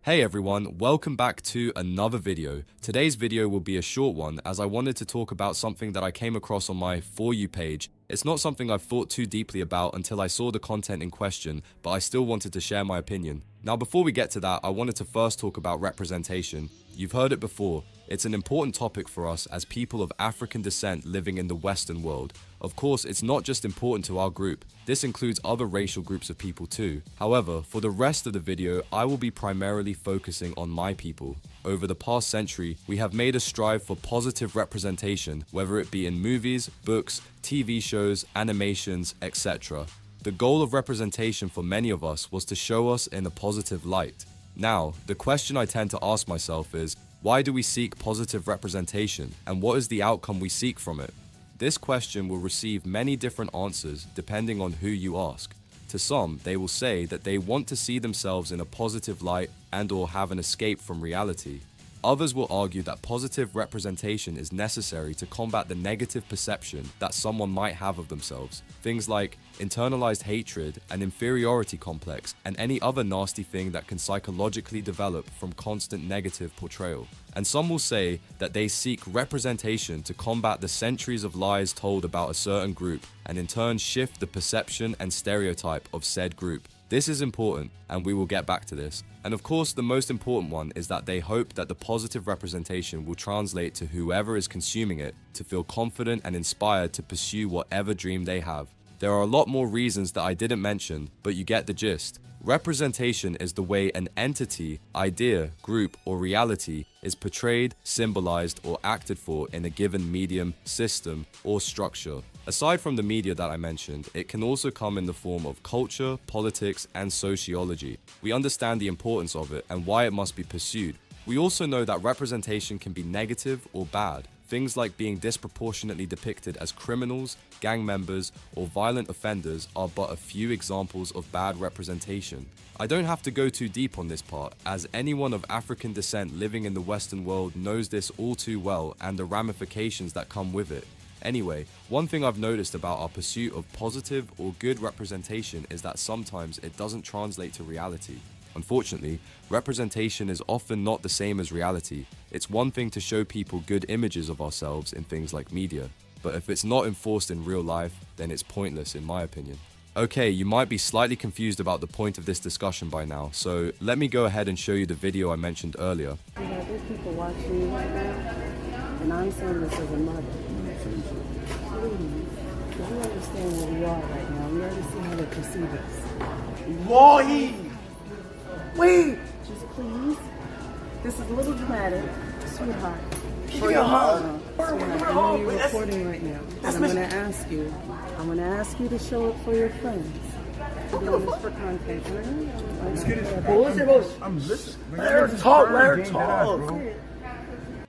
Hey everyone, welcome back to another video. Today's video will be a short one as I wanted to talk about something that I came across on my For You page. It's not something I've thought too deeply about until I saw the content in question, but I still wanted to share my opinion. Now before we get to that, I wanted to first talk about representation. You've heard it before. It's an important topic for us as people of African descent living in the Western world. Of course, it's not just important to our group. This includes other racial groups of people too. However, for the rest of the video, I will be primarily focusing on my people. Over the past century, we have made a strive for positive representation, whether it be in movies, books, TV shows, animations, etc. The goal of representation for many of us was to show us in a positive light. Now, the question I tend to ask myself is, why do we seek positive representation, and what is the outcome we seek from it? This question will receive many different answers depending on who you ask. To some, they will say that they want to see themselves in a positive light and/or have an escape from reality. Others will argue that positive representation is necessary to combat the negative perception that someone might have of themselves. Things like internalized hatred, an inferiority complex, and any other nasty thing that can psychologically develop from constant negative portrayal. And some will say that they seek representation to combat the centuries of lies told about a certain group and in turn shift the perception and stereotype of said group. This is important, and we will get back to this. And of course, the most important one is that they hope that the positive representation will translate to whoever is consuming it to feel confident and inspired to pursue whatever dream they have. There are a lot more reasons that I didn't mention, but you get the gist. Representation is the way an entity, idea, group, or reality is portrayed, symbolized, or acted for in a given medium, system, or structure. Aside from the media that I mentioned, it can also come in the form of culture, politics, and sociology. We understand the importance of it and why it must be pursued. We also know that representation can be negative or bad. Things like being disproportionately depicted as criminals, gang members, or violent offenders are but a few examples of bad representation. I don't have to go too deep on this part, as anyone of African descent living in the Western world knows this all too well and the ramifications that come with it. Anyway, one thing I've noticed about our pursuit of positive or good representation is that sometimes it doesn't translate to reality. Unfortunately, representation is often not the same as reality. It's one thing to show people good images of ourselves in things like media, but if it's not enforced in real life, then it's pointless in my opinion. Okay, you might be slightly confused about the point of this discussion by now, so let me go ahead and show you the video I mentioned earlier. There's people watching you right now, and I'm saying this as a mother. Please, because we understand where we are right now. We already see how they perceive us. Why? Wait! Just please. This is a little dramatic, sweetheart. Give me a hug. Sweetheart, I know you're recording right now, but I'm going to ask you to show it for your friends. We're doing this for content, right? Let's get it. What's your voice? I'm listening. Let her talk. Let her talk.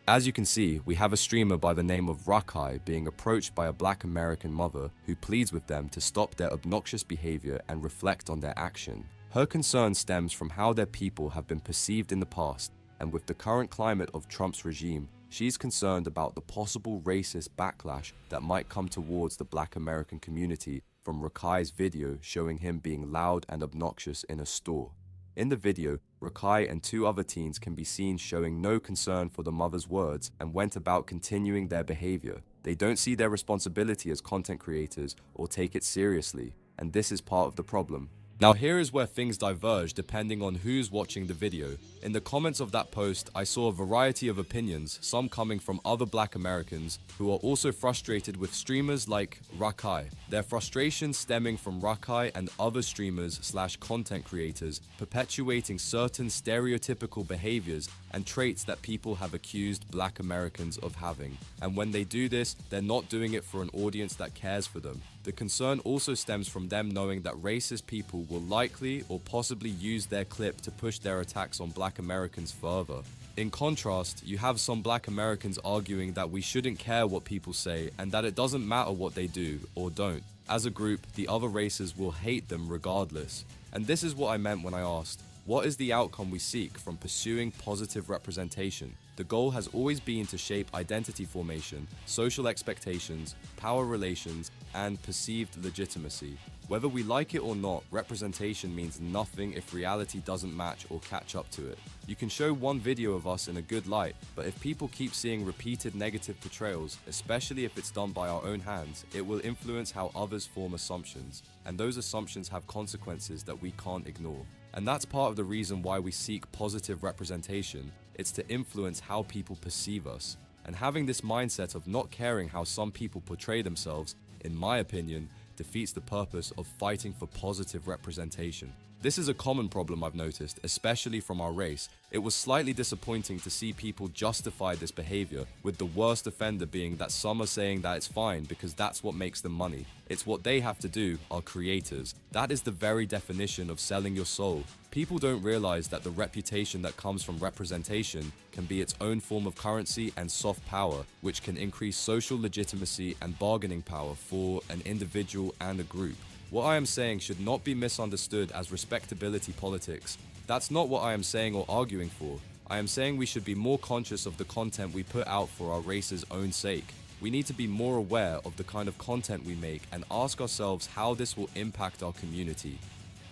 As you can see, we have a streamer by the name of Rakai being approached by a black American mother who pleads with them to stop their obnoxious behavior and reflect on their action. Her concern stems from how their people have been perceived in the past, and with the current climate of Trump's regime, she's concerned about the possible racist backlash that might come towards the black American community from Rakai's video showing him being loud and obnoxious in a store. In the video, Rakai and two other teens can be seen showing no concern for the mother's words and went about continuing their behavior. They don't see their responsibility as content creators or take it seriously, and this is part of the problem. Now here is where things diverge depending on who's watching the video. In the comments of that post, I saw a variety of opinions, some coming from other black Americans who are also frustrated with streamers like Rakai. Their frustration stemming from Rakai and other streamers/content creators perpetuating certain stereotypical behaviors and traits that people have accused black Americans of having. And when they do this, they're not doing it for an audience that cares for them. The concern also stems from them knowing that racist people will likely or possibly use their clip to push their attacks on black Americans further. In contrast, you have some black Americans arguing that we shouldn't care what people say and that it doesn't matter what they do or don't. As a group, the other races will hate them regardless. And this is what I meant when I asked, what is the outcome we seek from pursuing positive representation? The goal has always been to shape identity formation, social expectations, power relations, and perceived legitimacy. Whether we like it or not, representation means nothing if reality doesn't match or catch up to it. You can show one video of us in a good light, but if people keep seeing repeated negative portrayals, especially if it's done by our own hands, it will influence how others form assumptions, and those assumptions have consequences that we can't ignore. And that's part of the reason why we seek positive representation. It's to influence how people perceive us. And having this mindset of not caring how some people portray themselves, in my opinion, defeats the purpose of fighting for positive representation. This is a common problem I've noticed, especially from our race. It was slightly disappointing to see people justify this behavior, with the worst offender being that some are saying that it's fine because that's what makes them money. It's what they have to do, our creators. That is the very definition of selling your soul. People don't realize that the reputation that comes from representation can be its own form of currency and soft power, which can increase social legitimacy and bargaining power for an individual and a group. What I am saying should not be misunderstood as respectability politics. That's not what I am saying or arguing for. I am saying we should be more conscious of the content we put out for our race's own sake. We need to be more aware of the kind of content we make and ask ourselves how this will impact our community.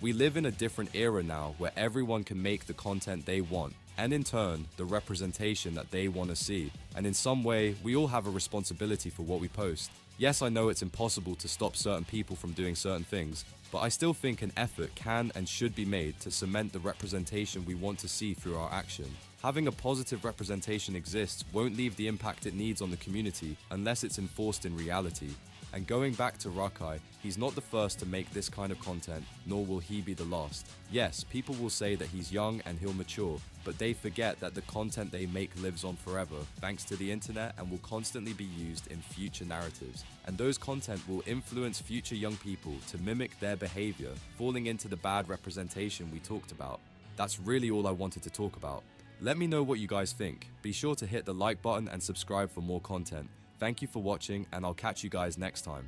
We live in a different era now where everyone can make the content they want, and in turn, the representation that they want to see. And in some way, we all have a responsibility for what we post. Yes, I know it's impossible to stop certain people from doing certain things, but I still think an effort can and should be made to cement the representation we want to see through our action. Having a positive representation exists won't leave the impact it needs on the community unless it's enforced in reality. And going back to Rakai, he's not the first to make this kind of content, nor will he be the last. Yes, people will say that he's young and he'll mature, but they forget that the content they make lives on forever, thanks to the internet, and will constantly be used in future narratives. And those content will influence future young people to mimic their behavior, falling into the bad representation we talked about. That's really all I wanted to talk about. Let me know what you guys think. Be sure to hit the like button and subscribe for more content. Thank you for watching, and I'll catch you guys next time.